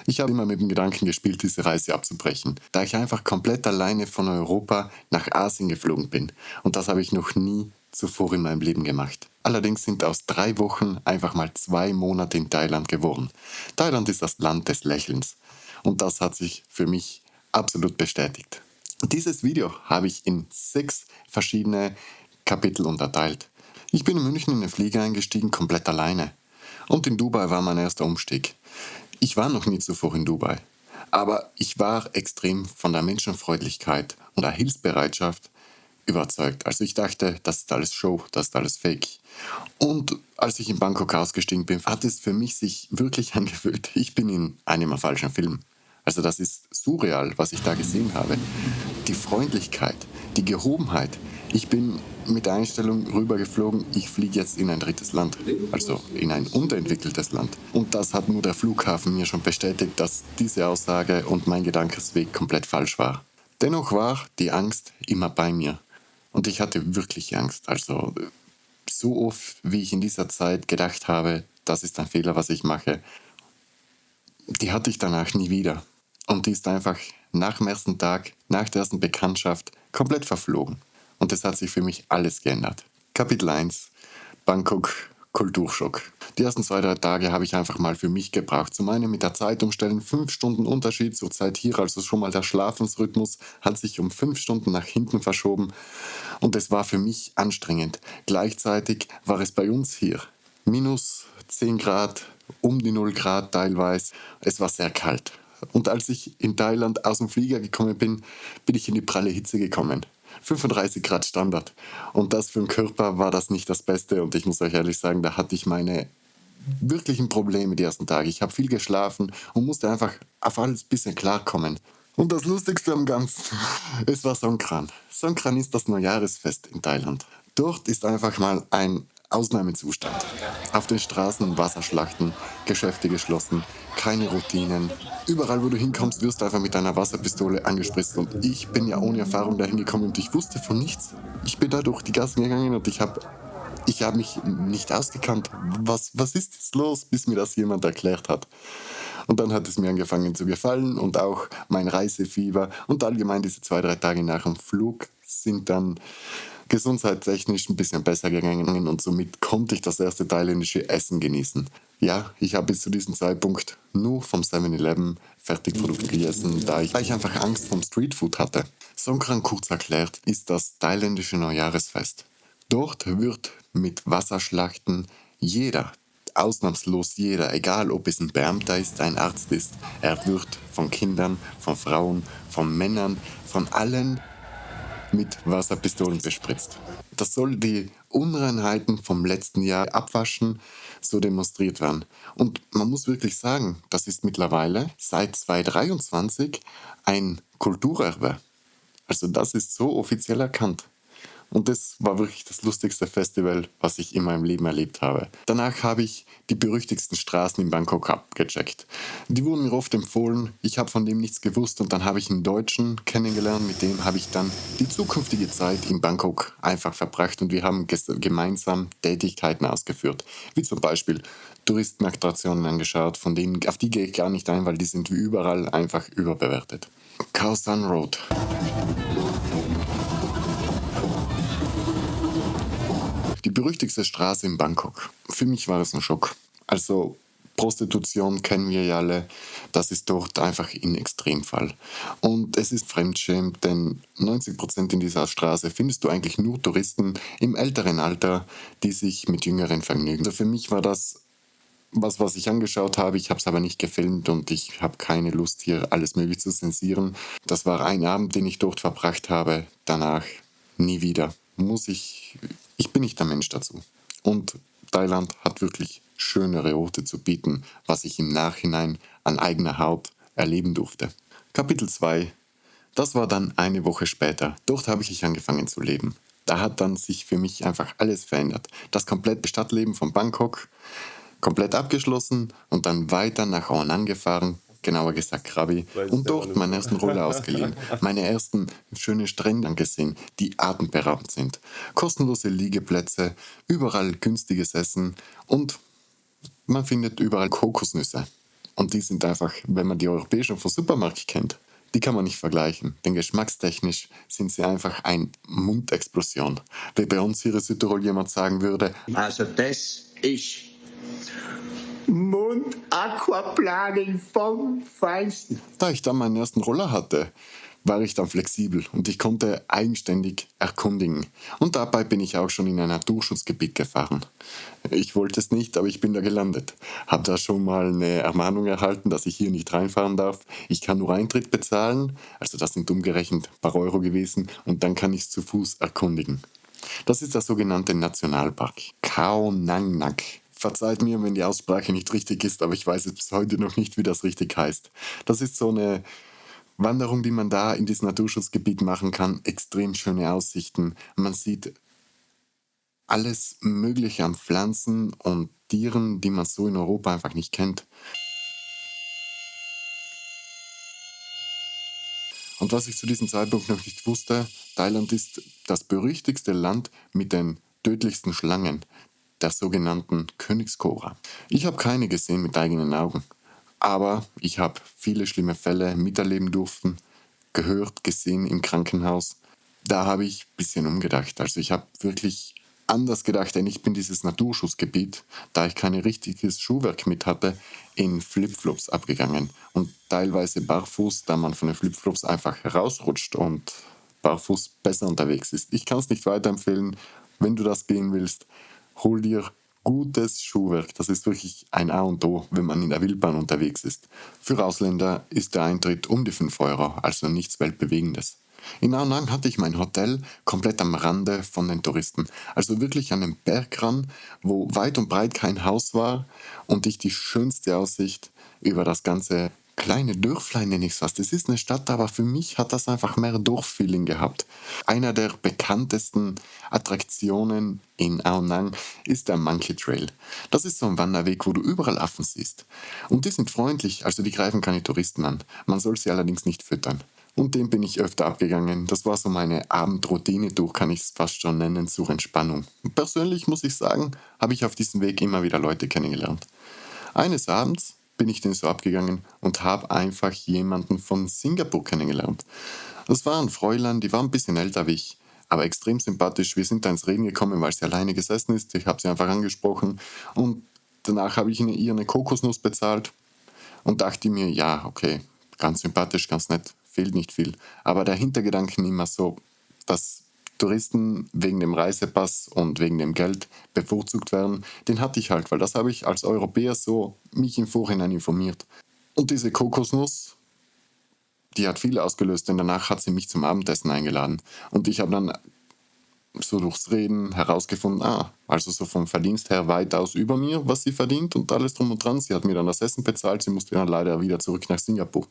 Ich habe immer mit dem Gedanken gespielt, diese Reise abzubrechen, da ich einfach komplett alleine von Europa nach Asien geflogen bin. Und das habe ich noch nie zuvor in meinem Leben gemacht. Allerdings sind aus 3 Wochen einfach mal 2 Monate in Thailand geworden. Thailand ist das Land des Lächelns. Und das hat sich für mich absolut bestätigt. Dieses Video habe ich in 6 verschiedene Kapitel unterteilt. Ich bin in München in den Flieger eingestiegen, komplett alleine. Und in Dubai war mein erster Umstieg. Ich war noch nie zuvor in Dubai, aber ich war extrem von der Menschenfreundlichkeit und der Hilfsbereitschaft überzeugt. Also ich dachte, das ist alles Show, das ist alles Fake. Und als ich in Bangkok ausgestiegen bin, hat es für mich sich wirklich angefühlt, ich bin in einem falschen Film. Also das ist surreal, was ich da gesehen habe. Die Freundlichkeit, die Gehobenheit. Ich bin mit der Einstellung rübergeflogen, ich fliege jetzt in ein drittes Land, also in ein unterentwickeltes Land. Und das hat nur der Flughafen mir schon bestätigt, dass diese Aussage und mein Gedankensweg komplett falsch war. Dennoch war die Angst immer bei mir. Und ich hatte wirklich Angst. Also so oft, wie ich in dieser Zeit gedacht habe, das ist ein Fehler, was ich mache, die hatte ich danach nie wieder. Und die ist einfach nach dem ersten Tag, nach der ersten Bekanntschaft komplett verflogen. Und es hat sich für mich alles geändert. Kapitel 1: Bangkok Kulturschock. Die ersten 2, 3 Tage habe ich einfach mal für mich gebraucht. Zum einen mit der Zeit umstellen, 5 Stunden Unterschied zur Zeit hier, also schon mal der Schlafensrhythmus hat sich um 5 Stunden nach hinten verschoben. Und es war für mich anstrengend. Gleichzeitig war es bei uns hier minus 10 Grad, um die 0 Grad teilweise. Es war sehr kalt. Und als ich in Thailand aus dem Flieger gekommen bin, bin ich in die pralle Hitze gekommen. 35 Grad Standard. Und das für den Körper war das nicht das Beste. Und ich muss euch ehrlich sagen, da hatte ich meine wirklichen Probleme die ersten Tage. Ich habe viel geschlafen und musste einfach auf alles ein bisschen klarkommen. Und das Lustigste am Ganzen, es war Songkran. Songkran ist das Neujahresfest in Thailand. Dort ist einfach mal ein Ausnahmezustand. Auf den Straßen Wasserschlachten, Geschäfte geschlossen, keine Routinen. Überall, wo du hinkommst, wirst du einfach mit einer Wasserpistole angespritzt. Und ich bin ja ohne Erfahrung dahin gekommen und ich wusste von nichts. Ich bin da durch die Gassen gegangen und ich habe mich nicht ausgekannt. Was ist jetzt los, bis mir das jemand erklärt hat? Und dann hat es mir angefangen zu gefallen und auch mein Reisefieber und allgemein diese 2, 3 Tage nach dem Flug sind dann gesundheitstechnisch ein bisschen besser gegangen und somit konnte ich das erste thailändische Essen genießen. Ja, ich habe bis zu diesem Zeitpunkt nur vom 7-Eleven Fertigprodukte gegessen, da ich einfach Angst vom Streetfood hatte. Songkran kurz erklärt ist das thailändische Neujahresfest. Dort wird mit Wasserschlachten jeder, ausnahmslos jeder, egal ob es ein Beamter ist, ein Arzt ist, er wird von Kindern, von Frauen, von Männern, von allen mit Wasserpistolen bespritzt. Das soll die Unreinheiten vom letzten Jahr abwaschen, so demonstriert werden. Und man muss wirklich sagen, das ist mittlerweile seit 2023 ein Kulturerbe. Also das ist so offiziell erkannt. Und das war wirklich das lustigste Festival, was ich in meinem Leben erlebt habe. Danach habe ich die berüchtigsten Straßen in Bangkok abgecheckt. Die wurden mir oft empfohlen, ich habe von dem nichts gewusst und dann habe ich einen Deutschen kennengelernt, mit dem habe ich dann die zukünftige Zeit in Bangkok einfach verbracht und wir haben gemeinsam Tätigkeiten ausgeführt. Wie zum Beispiel Touristenattraktionen angeschaut, auf die gehe ich gar nicht ein, weil die sind wie überall einfach überbewertet. Khao San Road. Die berüchtigste Straße in Bangkok. Für mich war es ein Schock. Also Prostitution kennen wir ja alle, das ist dort einfach ein Extremfall. Und es ist Fremdschämen, denn 90% in dieser Straße findest du eigentlich nur Touristen im älteren Alter, die sich mit Jüngeren vergnügen. Also für mich war das was ich angeschaut habe, ich habe es aber nicht gefilmt und ich habe keine Lust, hier alles möglich zu zensieren. Das war ein Abend, den ich dort verbracht habe. Danach nie wieder. Ich bin nicht der Mensch dazu. Und Thailand hat wirklich schönere Orte zu bieten, was ich im Nachhinein an eigener Haut erleben durfte. Kapitel 2. Das war dann eine Woche später. Dort habe ich angefangen zu leben. Da hat dann sich für mich einfach alles verändert. Das komplette Stadtleben von Bangkok komplett abgeschlossen und dann weiter nach Ao Nang gefahren, genauer gesagt Krabi, und dort meinen ersten Roller ausgeliehen, meine ersten schönen Strände angesehen, die atemberaubend sind. Kostenlose Liegeplätze, überall günstiges Essen und man findet überall Kokosnüsse. Und die sind einfach, wenn man die europäischen vom Supermarkt kennt, die kann man nicht vergleichen. Denn geschmackstechnisch sind sie einfach eine Mundexplosion. Wie bei uns hier in Südtirol jemand sagen würde, Also das ist Mund-Aquaplaning vom Feinsten. da ich dann meinen ersten Roller hatte, war ich dann flexibel und ich konnte eigenständig erkundigen. Und dabei bin ich auch schon in ein Naturschutzgebiet gefahren. Ich wollte es nicht, aber ich bin da gelandet. Habe da schon mal eine Ermahnung erhalten, dass ich hier nicht reinfahren darf. Ich kann nur Eintritt bezahlen, also das sind umgerechnet ein paar Euro gewesen, und dann kann ich es zu Fuß erkundigen. Das ist der sogenannte Nationalpark Khao Nang Nak. Verzeiht mir, wenn die Aussprache nicht richtig ist, aber ich weiß es bis heute noch nicht, wie das richtig heißt. Das ist so eine Wanderung, die man da in diesem Naturschutzgebiet machen kann. Extrem schöne Aussichten. Man sieht alles Mögliche an Pflanzen und Tieren, die man so in Europa einfach nicht kennt. Und was ich zu diesem Zeitpunkt noch nicht wusste, Thailand ist das berüchtigste Land mit den tödlichsten Schlangen, der sogenannten Königskobra. Ich habe keine gesehen mit eigenen Augen, aber ich habe viele schlimme Fälle miterleben durften, gehört, gesehen im Krankenhaus. Da habe ich ein bisschen umgedacht. Also ich habe wirklich anders gedacht, denn ich bin dieses Naturschutzgebiet, da ich kein richtiges Schuhwerk mit hatte, in Flipflops abgegangen. Und teilweise barfuß, da man von den Flipflops einfach herausrutscht und barfuß besser unterwegs ist. Ich kann es nicht weiterempfehlen. Wenn du das gehen willst, hol dir gutes Schuhwerk. Das ist wirklich ein A und O, wenn man in der Wildbahn unterwegs ist. Für Ausländer ist der Eintritt um die 5 Euro, also nichts Weltbewegendes. In Ao Nang hatte ich mein Hotel komplett am Rande von den Touristen. Also wirklich an einem Berg ran, wo weit und breit kein Haus war und ich die schönste Aussicht über das ganze kleine Dörflein, nenne ich es fast. Es ist eine Stadt, aber für mich hat das einfach mehr Dorffeeling gehabt. Einer der bekanntesten Attraktionen in Ao Nang ist der Monkey Trail. Das ist so ein Wanderweg, wo du überall Affen siehst. Und die sind freundlich, also die greifen keine Touristen an. Man soll sie allerdings nicht füttern. Und den bin ich öfter abgegangen. Das war so meine Abendroutine durch, kann ich es fast schon nennen, zur Entspannung. Persönlich muss ich sagen, habe ich auf diesem Weg immer wieder Leute kennengelernt. Eines Abends bin ich den so abgegangen und habe einfach jemanden von Singapur kennengelernt. Das war ein Fräulein, die war ein bisschen älter wie ich, aber extrem sympathisch. Wir sind da ins Reden gekommen, weil sie alleine gesessen ist. Ich habe sie einfach angesprochen und danach habe ich ihr eine Kokosnuss bezahlt und dachte mir, ja, okay, ganz sympathisch, ganz nett, fehlt nicht viel. Aber der Hintergedanken immer so, dass Touristen wegen dem Reisepass und wegen dem Geld bevorzugt werden, den hatte ich halt, weil das habe ich als Europäer so mich im Vorhinein informiert. Und diese Kokosnuss, die hat viel ausgelöst, denn danach hat sie mich zum Abendessen eingeladen. Und ich habe dann so durchs Reden herausgefunden, also so vom Verdienst her weitaus über mir, was sie verdient und alles drum und dran. Sie hat mir dann das Essen bezahlt, sie musste dann leider wieder zurück nach Singapur.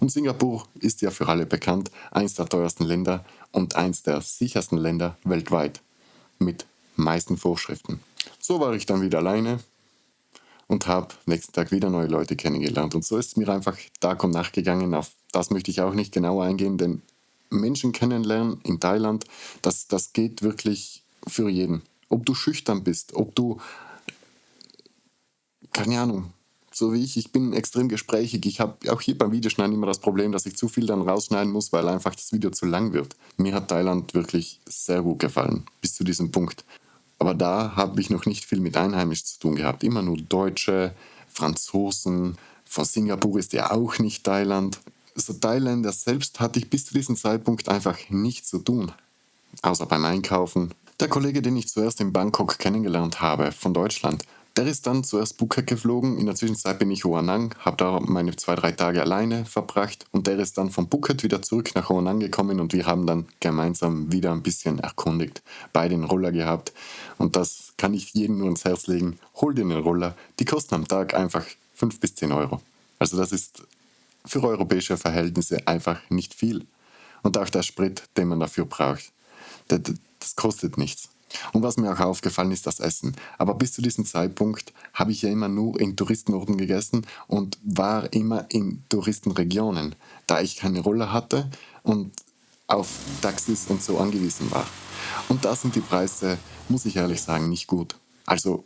Und Singapur ist ja für alle bekannt, eins der teuersten Länder und eins der sichersten Länder weltweit, mit meisten Vorschriften. So war ich dann wieder alleine und habe nächsten Tag wieder neue Leute kennengelernt. Und so ist es mir einfach Tag und Nacht gegangen. Auf das möchte ich auch nicht genauer eingehen, denn Menschen kennenlernen in Thailand, das geht wirklich für jeden. Ob du schüchtern bist, ob du, keine Ahnung, so wie ich bin extrem gesprächig. Ich habe auch hier beim Videoschneiden immer das Problem, dass ich zu viel dann rausschneiden muss, weil einfach das Video zu lang wird. Mir hat Thailand wirklich sehr gut gefallen, bis zu diesem Punkt. Aber da habe ich noch nicht viel mit Einheimischen zu tun gehabt. Immer nur Deutsche, Franzosen. Von Singapur ist ja auch nicht Thailand. So Thailänder selbst hatte ich bis zu diesem Zeitpunkt einfach nichts zu tun. Außer beim Einkaufen. Der Kollege, den ich zuerst in Bangkok kennengelernt habe, von Deutschland, der ist dann zuerst Phuket geflogen. In der Zwischenzeit bin ich Koh Nang, habe da meine 2, 3 Tage alleine verbracht. Und der ist dann von Phuket wieder zurück nach Koh Nang gekommen und wir haben dann gemeinsam wieder ein bisschen erkundigt. Beide einen Roller gehabt. Und das kann ich jedem nur ins Herz legen. Hol dir einen Roller. Die kosten am Tag einfach 5 bis 10 Euro. Also das ist für europäische Verhältnisse einfach nicht viel. Und auch der Sprit, den man dafür braucht, das kostet nichts. Und was mir auch aufgefallen ist, das Essen. Aber bis zu diesem Zeitpunkt habe ich ja immer nur in Touristenorten gegessen und war immer in Touristenregionen, da ich keine Rolle hatte und auf Taxis und so angewiesen war. Und da sind die Preise, muss ich ehrlich sagen, nicht gut. Also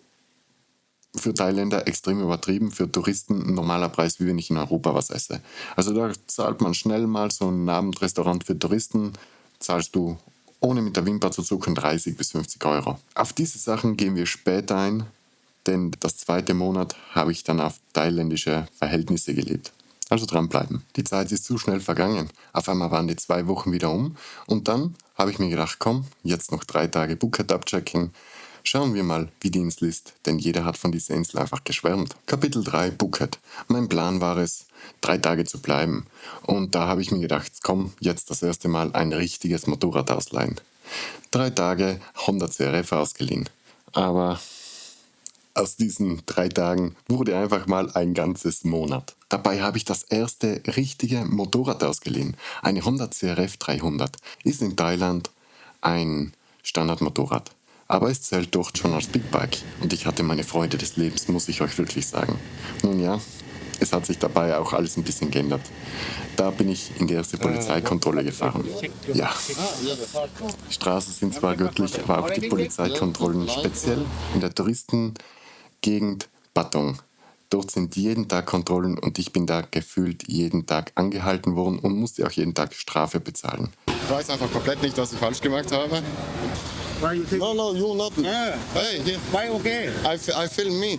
für Thailänder extrem übertrieben, für Touristen ein normaler Preis, wie wenn ich in Europa was esse. Also da zahlt man schnell mal so ein Abendrestaurant für Touristen, zahlst du ohne mit der Wimper zu zucken 30 bis 50 Euro. Auf diese Sachen gehen wir später ein, denn das zweite Monat habe ich dann auf thailändische Verhältnisse gelebt. Also dranbleiben. Die Zeit ist zu schnell vergangen. Auf einmal waren die 2 Wochen wieder um und dann habe ich mir gedacht, komm, jetzt noch 3 Tage Phuket abchecken. Schauen wir mal, wie die Insel ist, denn jeder hat von dieser Insel einfach geschwärmt. Kapitel 3, Phuket. Mein Plan war es, 3 Tage zu bleiben. Und da habe ich mir gedacht, komm, jetzt das erste Mal ein richtiges Motorrad ausleihen. 3 Tage Honda CRF ausgeliehen. Aber aus diesen 3 Tagen wurde einfach mal ein ganzes Monat. Dabei habe ich das erste richtige Motorrad ausgeliehen. Eine Honda CRF 300. Ist in Thailand ein Standardmotorrad. Aber es zählt dort schon als Big Bike. Und ich hatte meine Freude des Lebens, muss ich euch wirklich sagen. Nun ja, es hat sich dabei auch alles ein bisschen geändert. Da bin ich in die erste Polizeikontrolle gefahren. Ja, die Straßen sind zwar göttlich, aber auch die Polizeikontrollen, speziell in der Touristengegend Patong. Dort sind jeden Tag Kontrollen und ich bin da gefühlt jeden Tag angehalten worden und musste auch jeden Tag Strafe bezahlen. Ich weiß einfach komplett nicht, was ich falsch gemacht habe. Why you think? No, you not. Ah, Hey, here. why okay? I film me.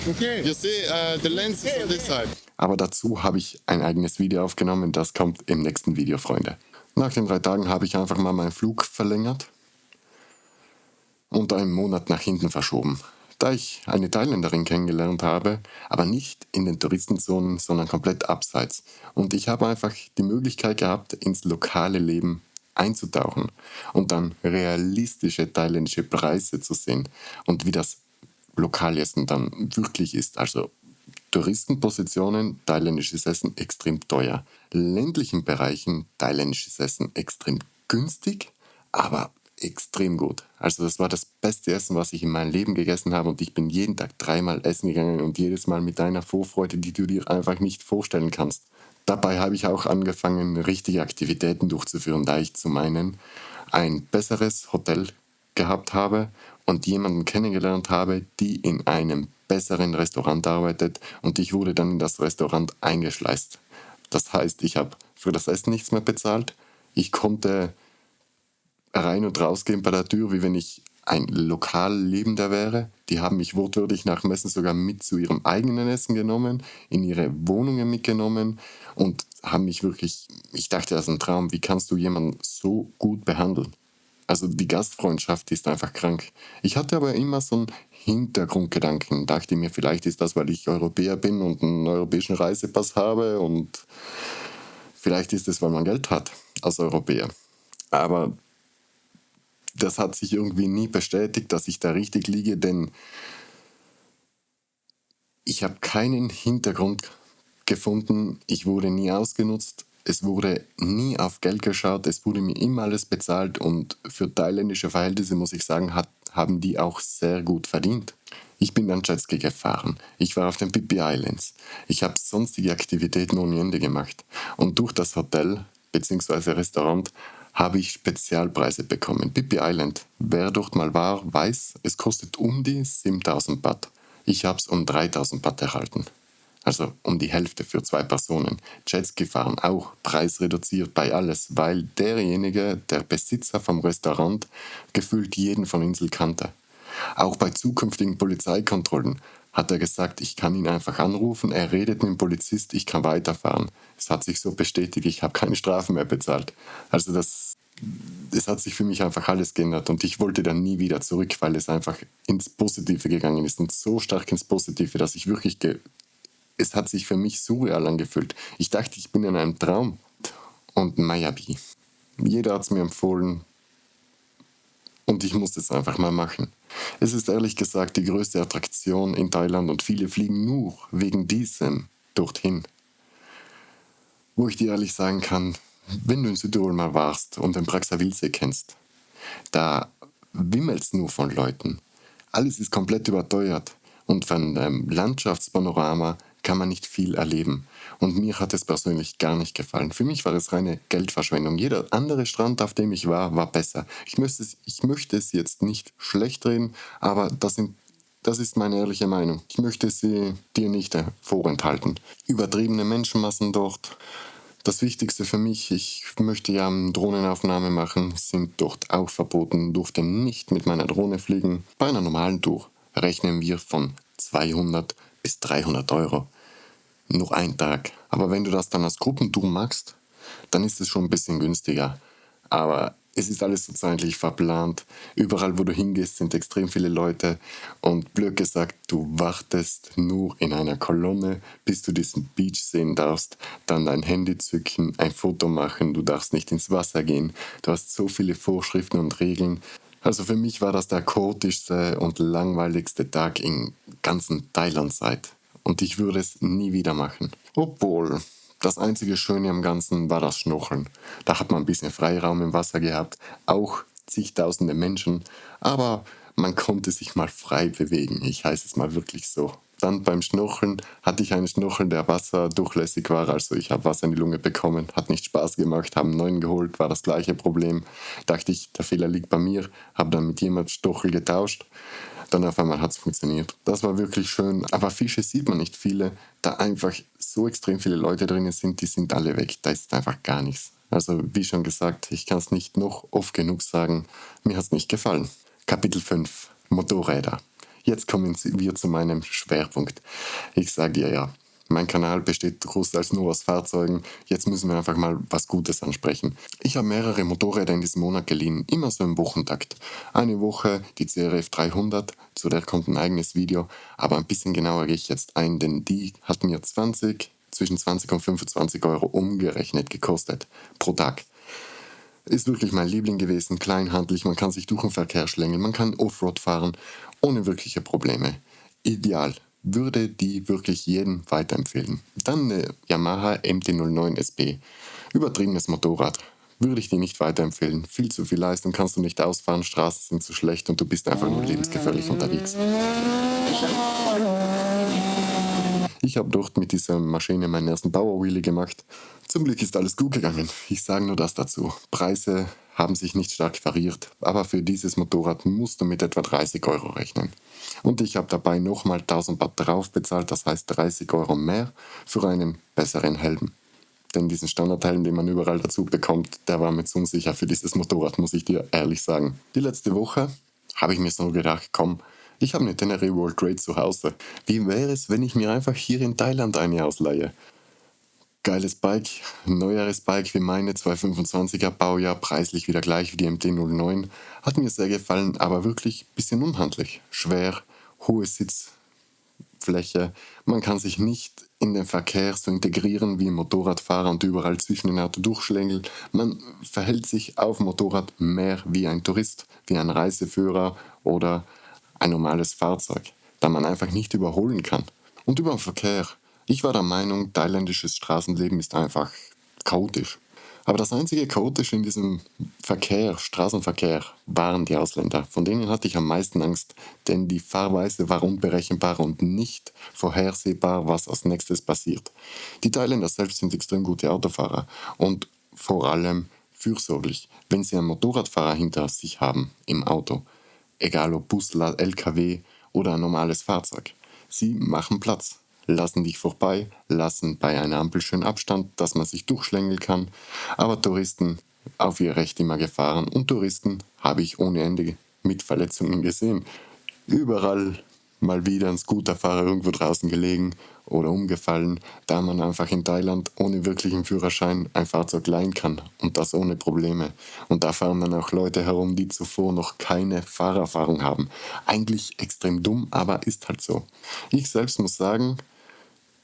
Okay. You see, the lens is on this side. Aber dazu habe ich ein eigenes Video aufgenommen, das kommt im nächsten Video, Freunde. Nach den 3 Tagen habe ich einfach mal meinen Flug verlängert und einen Monat nach hinten verschoben. Da ich eine Thailänderin kennengelernt habe, aber nicht in den Touristenzonen, sondern komplett abseits. Und ich habe einfach die Möglichkeit gehabt, ins lokale Leben einzutauchen und dann realistische thailändische Preise zu sehen und wie das Lokalessen dann wirklich ist. Also Touristenpositionen, thailändisches Essen extrem teuer. Ländlichen Bereichen thailändisches Essen extrem günstig, aber extrem gut. Also das war das beste Essen, was ich in meinem Leben gegessen habe und ich bin jeden Tag 3-mal essen gegangen und jedes Mal mit einer Vorfreude, die du dir einfach nicht vorstellen kannst. Dabei habe ich auch angefangen, richtige Aktivitäten durchzuführen, da ich zum einen ein besseres Hotel gehabt habe und jemanden kennengelernt habe, die in einem besseren Restaurant arbeitet und ich wurde dann in das Restaurant eingeschleust. Das heißt, ich habe für das Essen nichts mehr bezahlt. Ich konnte rein und rausgehen bei der Tür, wie wenn ich ein Lokallebender wäre. Die haben mich wortwörtlich nach Messen sogar mit zu ihrem eigenen Essen genommen, in ihre Wohnungen mitgenommen und haben mich wirklich, ich dachte, das ist ein Traum, wie kannst du jemanden so gut behandeln? Also die Gastfreundschaft ist einfach krank. Ich hatte aber immer so einen Hintergrundgedanken, dachte mir, vielleicht ist das, weil ich Europäer bin und einen europäischen Reisepass habe und vielleicht ist es, weil man Geld hat als Europäer. Aber das hat sich irgendwie nie bestätigt, dass ich da richtig liege, denn ich habe keinen Hintergrund gefunden. Ich wurde nie ausgenutzt. Es wurde nie auf Geld geschaut. Es wurde mir immer alles bezahlt. Und für thailändische Verhältnisse, muss ich sagen, haben die auch sehr gut verdient. Ich bin dann Jetski gefahren. Ich war auf den Phi Phi Islands. Ich habe sonstige Aktivitäten ohne Ende gemacht. Und durch das Hotel bzw. Restaurant habe ich Spezialpreise bekommen. Phi Phi Island, wer dort mal war, weiß, es kostet um die 7.000 Baht. Ich habe es um 3.000 Baht erhalten. Also um die Hälfte für 2 Personen. Jetski fahren auch, Preis reduziert bei alles, weil derjenige, der Besitzer vom Restaurant, gefühlt jeden von Insel kannte. Auch bei zukünftigen Polizeikontrollen hat er gesagt, ich kann ihn einfach anrufen, er redet mit dem Polizist, ich kann weiterfahren. Es hat sich so bestätigt, ich habe keine Strafen mehr bezahlt. Also es hat sich für mich einfach alles geändert und ich wollte dann nie wieder zurück, weil es einfach ins Positive gegangen ist und so stark ins Positive, dass ich wirklich, es hat sich für mich surreal angefühlt. Ich dachte, ich bin in einem Traum. Und Mayabi. Jeder hat es mir empfohlen und ich musste es einfach mal machen. Es ist ehrlich gesagt die größte Attraktion in Thailand und viele fliegen nur wegen diesem dorthin. Wo ich dir ehrlich sagen kann, wenn du in Südtirol mal warst und den Praxavilsee kennst, da wimmelt's nur von Leuten. Alles ist komplett überteuert und von dem Landschaftspanorama kann man nicht viel erleben. Und mir hat es persönlich gar nicht gefallen. Für mich war es reine Geldverschwendung. Jeder andere Strand, auf dem ich war besser. Ich möchte es jetzt nicht schlecht reden, aber das sind Das ist meine ehrliche Meinung. Ich möchte sie dir nicht vorenthalten. Übertriebene Menschenmassen dort. Das Wichtigste für mich, ich möchte ja eine Drohnenaufnahme machen, sind dort auch verboten, durfte nicht mit meiner Drohne fliegen. Bei einer normalen Tour rechnen wir von 200 bis 300 Euro. Nur ein Tag. Aber wenn du das dann als Gruppentour machst, dann ist es schon ein bisschen günstiger. Aber es ist alles so zeitlich verplant. Überall, wo du hingehst, sind extrem viele Leute. Und blöd gesagt, du wartest nur in einer Kolonne, bis du diesen Beach sehen darfst. Dann dein Handy zücken, ein Foto machen. Du darfst nicht ins Wasser gehen. Du hast so viele Vorschriften und Regeln. Also für mich war das der chaotischste und langweiligste Tag in ganzen Thailand-Zeit. Und ich würde es nie wieder machen. Obwohl, das einzige Schöne am Ganzen war das Schnorcheln. Da hat man ein bisschen Freiraum im Wasser gehabt, auch zigtausende Menschen, aber man konnte sich mal frei bewegen, ich heiße es mal wirklich so. Dann beim Schnorcheln hatte ich einen Schnorchel, der wasserdurchlässig war, also ich habe Wasser in die Lunge bekommen, hat nicht Spaß gemacht, haben einen neuen geholt, war das gleiche Problem. Dachte ich, der Fehler liegt bei mir, habe dann mit jemandem Stochel getauscht. Dann auf einmal hat es funktioniert. Das war wirklich schön. Aber Fische sieht man nicht viele, da einfach so extrem viele Leute drinnen sind, die sind alle weg. Da ist einfach gar nichts. Also wie schon gesagt, ich kann es nicht noch oft genug sagen, mir hat es nicht gefallen. Kapitel 5: Motorräder. Jetzt kommen wir zu meinem Schwerpunkt. Ich sage dir ja, mein Kanal besteht großteils nur aus Fahrzeugen. Jetzt müssen wir einfach mal was Gutes ansprechen. Ich habe mehrere Motorräder in diesem Monat geliehen, immer so im Wochentakt. Eine Woche die CRF 300, zu der kommt ein eigenes Video, aber ein bisschen genauer gehe ich jetzt ein, denn die hat mir zwischen 20 und 25 Euro umgerechnet gekostet pro Tag. Ist wirklich mein Liebling gewesen, kleinhandlich, man kann sich durch den Verkehr schlängeln, man kann Offroad fahren, ohne wirkliche Probleme. Ideal. Würde die wirklich jedem weiterempfehlen. Dann eine Yamaha MT-09 SB. Übertriebenes Motorrad. Würde ich dir nicht weiterempfehlen. Viel zu viel Leistung kannst du nicht ausfahren, Straßen sind zu schlecht und du bist einfach nur lebensgefährlich unterwegs. Ich habe dort mit dieser Maschine meinen ersten Powerwheelie gemacht. Zum Glück ist alles gut gegangen. Ich sage nur das dazu. Preise haben sich nicht stark variiert, aber für dieses Motorrad musst du mit etwa 30 Euro rechnen. Und ich habe dabei nochmal 1000 Baht drauf bezahlt, das heißt 30 Euro mehr für einen besseren Helm. Denn diesen Standardhelm, den man überall dazu bekommt, der war mir zu unsicher für dieses Motorrad, muss ich dir ehrlich sagen. Die letzte Woche habe ich mir so gedacht, komm, ich habe eine Tenere World Trade zu Hause. Wie wäre es, wenn ich mir einfach hier in Thailand eine ausleihe? Geiles Bike, ein neueres Bike wie meine 225er Baujahr, preislich wieder gleich wie die MT-09. Hat mir sehr gefallen, aber wirklich ein bisschen unhandlich. Schwer, hohe Sitzfläche. Man kann sich nicht in den Verkehr so integrieren wie ein Motorradfahrer und überall zwischen den Autos durchschlängeln. Man verhält sich auf dem Motorrad mehr wie ein Tourist, wie ein Reiseführer oder ein normales Fahrzeug, da man einfach nicht überholen kann. Und über den Verkehr. Ich war der Meinung, thailändisches Straßenleben ist einfach chaotisch. Aber das einzige Chaotische in diesem Verkehr, Straßenverkehr, waren die Ausländer. Von denen hatte ich am meisten Angst, denn die Fahrweise war unberechenbar und nicht vorhersehbar, was als nächstes passiert. Die Thailänder selbst sind extrem gute Autofahrer und vor allem fürsorglich. Wenn sie einen Motorradfahrer hinter sich haben im Auto, egal ob Bus, LKW oder ein normales Fahrzeug, sie machen Platz, lassen dich vorbei, lassen bei einer Ampel schön Abstand, dass man sich durchschlängeln kann. Aber Touristen auf ihr Recht immer gefahren und Touristen habe ich ohne Ende mit Verletzungen gesehen. Überall mal wieder ein Scooterfahrer irgendwo draußen gelegen oder umgefallen, da man einfach in Thailand ohne wirklichen Führerschein ein Fahrzeug leihen kann und das ohne Probleme. Und da fahren dann auch Leute herum, die zuvor noch keine Fahrerfahrung haben. Eigentlich extrem dumm, aber ist halt so. Ich selbst muss sagen,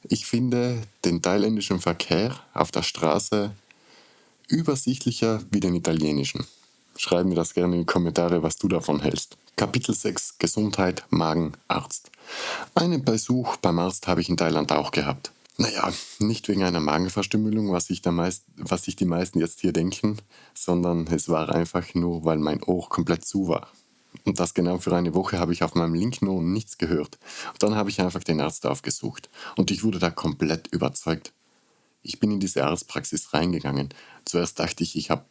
ich finde den thailändischen Verkehr auf der Straße übersichtlicher wie den italienischen. Schreib mir das gerne in die Kommentare, was du davon hältst. Kapitel 6: Gesundheit, Magen, Arzt. Einen Besuch beim Arzt habe ich in Thailand auch gehabt. Naja, nicht wegen einer Magenverstümmelung, was sich die meisten jetzt hier denken, sondern es war einfach nur, weil mein Ohr komplett zu war. Und das genau für eine Woche habe ich auf meinem linken Ohr nichts gehört. Und dann habe ich einfach den Arzt aufgesucht. Und ich wurde da komplett überzeugt. Ich bin in diese Arztpraxis reingegangen. Zuerst dachte ich, ich habe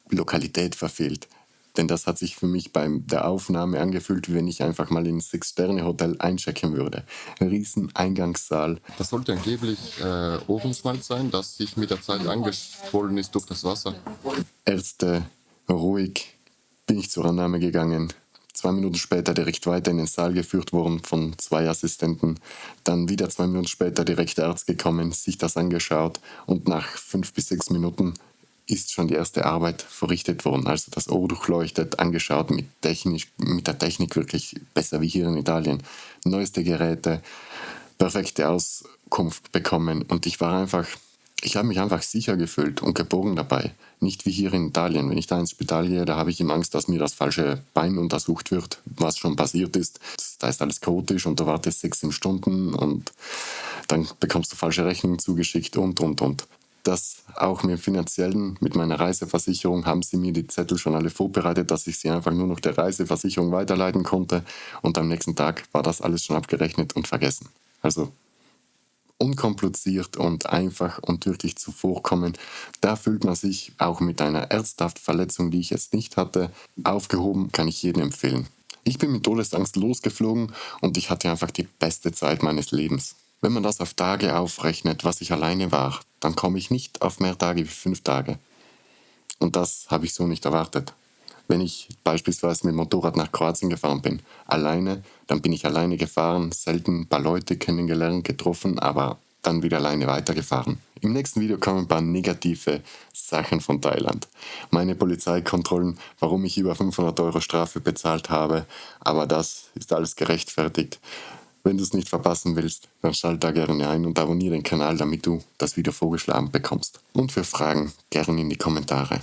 Lokalität verfehlt. Denn das hat sich für mich bei der Aufnahme angefühlt, wie wenn ich einfach mal in ein 6-Sterne-Hotel einchecken würde. Ein riesen Eingangssaal. Das sollte angeblich Ohrenschmalz sein, das sich mit der Zeit angeschwollen ist durch das Wasser. Ärzte, ruhig, bin ich zur Annahme gegangen. 2 Minuten später direkt weiter in den Saal geführt worden von 2 Assistenten. Dann wieder 2 Minuten später direkt der Arzt gekommen, sich das angeschaut und nach 5 bis 6 Minuten ist schon die erste Arbeit verrichtet worden. Also das Ohr durchleuchtet, angeschaut, mit der Technik wirklich besser wie hier in Italien. Neueste Geräte, perfekte Auskunft bekommen und ich habe mich einfach sicher gefühlt und geborgen dabei. Nicht wie hier in Italien. Wenn ich da ins Spital gehe, da habe ich immer Angst, dass mir das falsche Bein untersucht wird, was schon passiert ist. Da ist alles chaotisch und du wartest 6, 7 Stunden und dann bekommst du falsche Rechnungen zugeschickt und. Das auch mit finanziellen, mit meiner Reiseversicherung haben sie mir die Zettel schon alle vorbereitet, dass ich sie einfach nur noch der Reiseversicherung weiterleiten konnte und am nächsten Tag war das alles schon abgerechnet und vergessen. Also unkompliziert und einfach und wirklich zuvorkommen. Da fühlt man sich auch mit einer ernsthaften Verletzung, die ich jetzt nicht hatte, aufgehoben, kann ich jedem empfehlen. Ich bin mit Todesangst losgeflogen und ich hatte einfach die beste Zeit meines Lebens. Wenn man das auf Tage aufrechnet, was ich alleine war, dann komme ich nicht auf mehr Tage wie 5 Tage. Und das habe ich so nicht erwartet. Wenn ich beispielsweise mit dem Motorrad nach Kroatien gefahren bin, alleine, dann bin ich alleine gefahren, selten ein paar Leute kennengelernt, getroffen, aber dann wieder alleine weitergefahren. Im nächsten Video kommen ein paar negative Sachen von Thailand. Meine Polizeikontrollen, warum ich über 500 € Strafe bezahlt habe, aber das ist alles gerechtfertigt. Wenn du es nicht verpassen willst, dann schalt da gerne ein und abonniere den Kanal, damit du das Video vorgeschlagen bekommst. Und für Fragen gerne in die Kommentare.